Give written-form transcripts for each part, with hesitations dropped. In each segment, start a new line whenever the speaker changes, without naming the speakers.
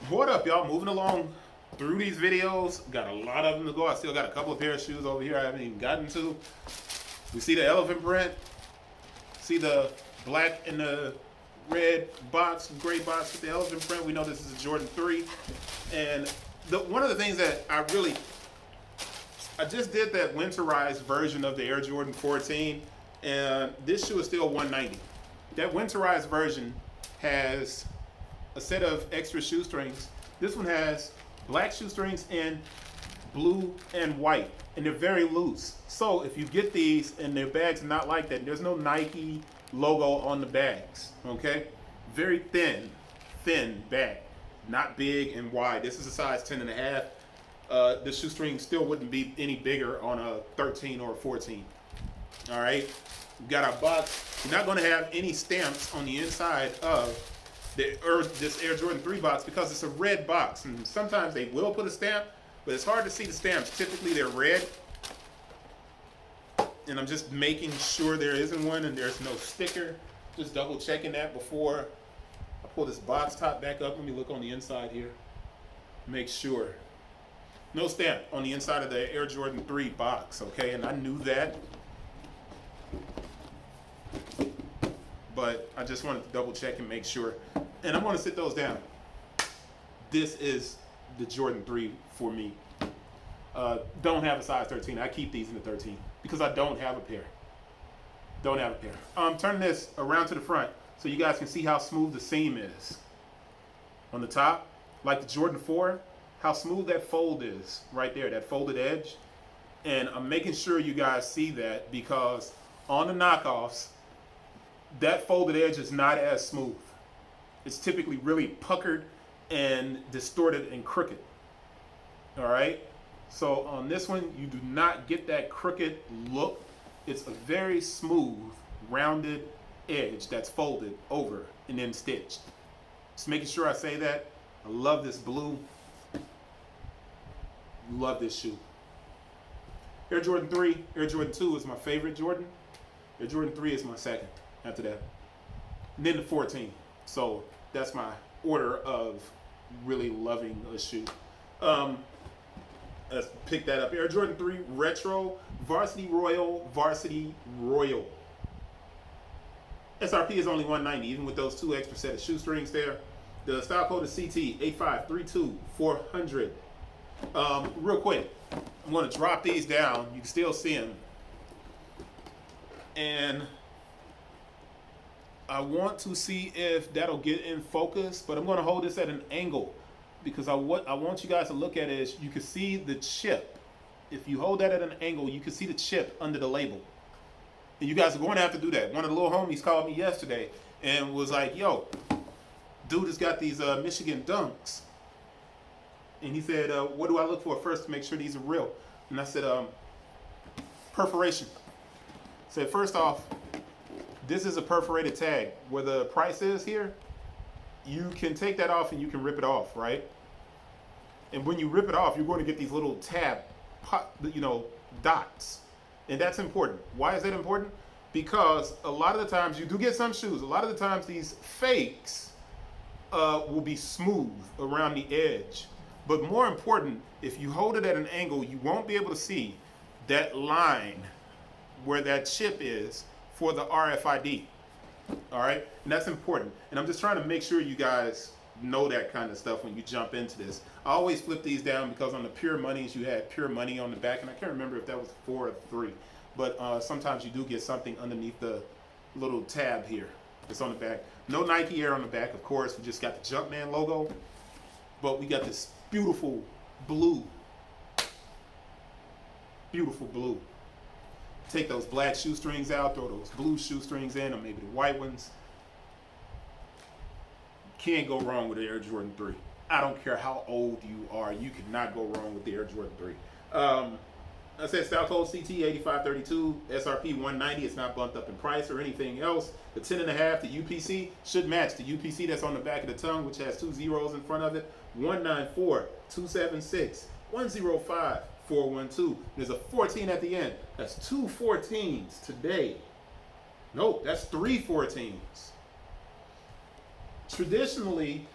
What up, y'all? Moving along through these videos. Got a lot of them to go. I still got a couple of pair of shoes over here I haven't even gotten to. We see the elephant print. See the black and the red box, gray box with the elephant print. We know this is a Jordan 3. And one of the things that I just did that winterized version of the Air Jordan 14, and this shoe is still $190. That winterized version has a set of extra shoestrings. This one has black shoestrings in blue and white, and they're very loose. So if you get these and their bags are not like that, there's no Nike logo on the bags, okay? Very thin bag, not big and wide. This is a size 10 and a half. The shoestring still wouldn't be any bigger on a 13 or a 14. All right, we've got our box. You're not gonna have any stamps on the inside of this Air Jordan 3 box because it's a red box, and sometimes they will put a stamp, but it's hard to see the stamps. Typically they're red, and I'm just making sure there isn't one and there's no sticker. Just double checking that before I pull this box top back up. Let me look on the inside here, make sure. No stamp on the inside of the Air Jordan 3 box, okay? And I knew that, but I just wanted to double check and make sure. And I'm gonna sit those down. This is the Jordan 3 for me. Don't have a size 13. I keep these in the 13 because I don't have a pair. Turn this around to the front so you guys can see how smooth the seam is. On the top, like the Jordan 4, how smooth that fold is right there, that folded edge. And I'm making sure you guys see that because on the knockoffs, that folded edge is not as smooth. It's typically really puckered and distorted and crooked. All right? So on this one, you do not get that crooked look. It's a very smooth, rounded edge that's folded over and then stitched. Just making sure I say that. I love this blue. Love this shoe. Air Jordan 3, Air Jordan 2 is my favorite Jordan. Air Jordan 3 is my second after that. And then the 14. So that's my order of really loving a shoe. Let's pick that up. Air Jordan 3 Retro, Varsity Royal, Varsity Royal. SRP is only $190, even with those two extra set of shoestrings there. The style code is CT8532-400. Real quick, I'm going to drop these down. You can still see them. And I want to see if that'll get in focus, but I'm going to hold this at an angle because what I want you guys to look at is you can see the chip. If you hold that at an angle, you can see the chip under the label. And you guys are going to have to do that. One of the little homies called me yesterday and was like, yo, dude has got these Michigan Dunks. And he said, what do I look for first to make sure these are real? And I said, perforation. I said, first off, this is a perforated tag. Where the price is here, you can take that off and you can rip it off, right? And when you rip it off, you're going to get these little dots. And that's important. Why is that important? Because a lot of the times, you do get some shoes, a lot of the times these fakes will be smooth around the edge. But more important, if you hold it at an angle, you won't be able to see that line where that chip is for the RFID. All right? And that's important. And I'm just trying to make sure you guys know that kind of stuff when you jump into this. I always flip these down because on the Pure Moneys, you had Pure Money on the back. And I can't remember if that was 4 or 3. But sometimes you do get something underneath the little tab here. It's on the back. No Nike Air on the back, of course. We just got the Jumpman logo. But we got this beautiful blue. Beautiful blue. Take those black shoestrings out, throw those blue shoestrings in, or maybe the white ones. Can't go wrong with the Air Jordan 3. I don't care how old you are, you cannot go wrong with the Air Jordan 3. I said style code CT8532, SRP 190. It's not bumped up in price or anything else. The 10.5, the UPC should match the UPC that's on the back of the tongue, which has 2 zeros in front of it. 194-276-105-412. There's a 14 at the end. That's 2 14s today. Nope, that's 3 14s. Traditionally,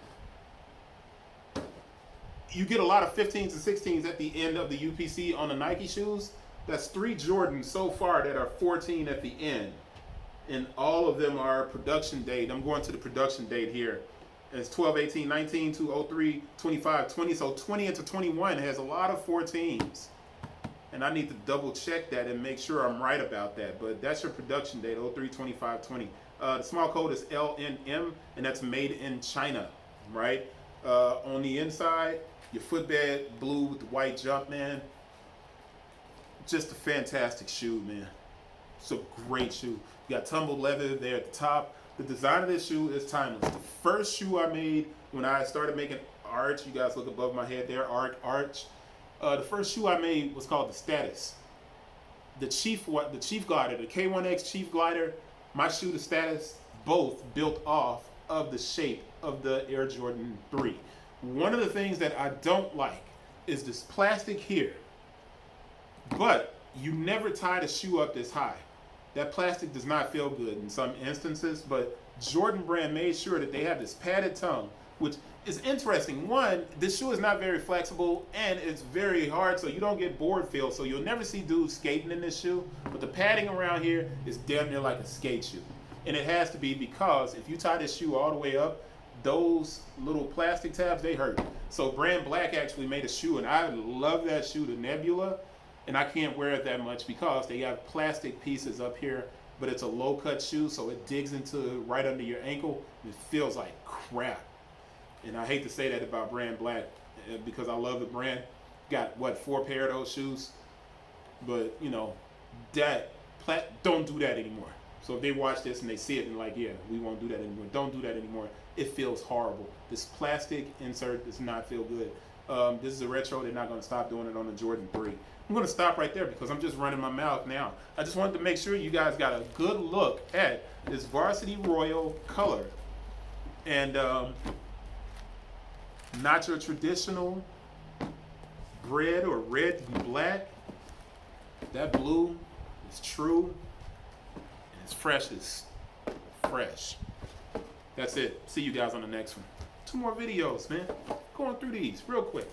you get a lot of 15s and 16s at the end of the UPC on the Nike shoes. That's 3 Jordans so far that are 14 at the end. And all of them are production date. I'm going to the production date here. It's 12, 18, 19, 2, 03, 25, 20. So 20 into 21 has a lot of 14s. And I need to double check that and make sure I'm right about that. But that's your production date, 03, 25, 20. The small code is LNM, and that's made in China, right? On the inside, your footbed blue with the white jump, man. Just a fantastic shoe, man. It's a great shoe. You got tumbled leather there at the top. The design of this shoe is timeless. The first shoe I made when I started making arch, you guys look above my head there, arch. The first shoe I made was called the Status. The Chief Glider, the K1X Chief Glider, my shoe, the Status, both built off of the shape of the Air Jordan 3. One of the things that I don't like is this plastic here. But you never tie the shoe up this high. That plastic does not feel good in some instances, but Jordan Brand made sure that they have this padded tongue, which is interesting. One, this shoe is not very flexible and it's very hard, so you don't get board feel. So you'll never see dudes skating in this shoe, but the padding around here is damn near like a skate shoe. And it has to be because if you tie this shoe all the way up, those little plastic tabs, they hurt. So Brand Black actually made a shoe, and I love that shoe, the Nebula. And I can't wear it that much because they have plastic pieces up here, but it's a low cut shoe, so it digs into right under your ankle, and it feels like crap. And I hate to say that about Brand Black because I love the brand. Got what, 4 pair of those shoes, but you know, don't do that anymore. So if they watch this and they see it and like, yeah, we won't do that anymore. Don't do that anymore. It feels horrible. This plastic insert does not feel good. This is a retro. They're not going to stop doing it on the Jordan 3. I'm going to stop right there because I'm just running my mouth now. I just wanted to make sure you guys got a good look at this Varsity Royal color. And not your traditional red or red to be black. That blue is true. And it's fresh as fresh. That's it. See you guys on the next one. 2 more videos, man. Going through these real quick.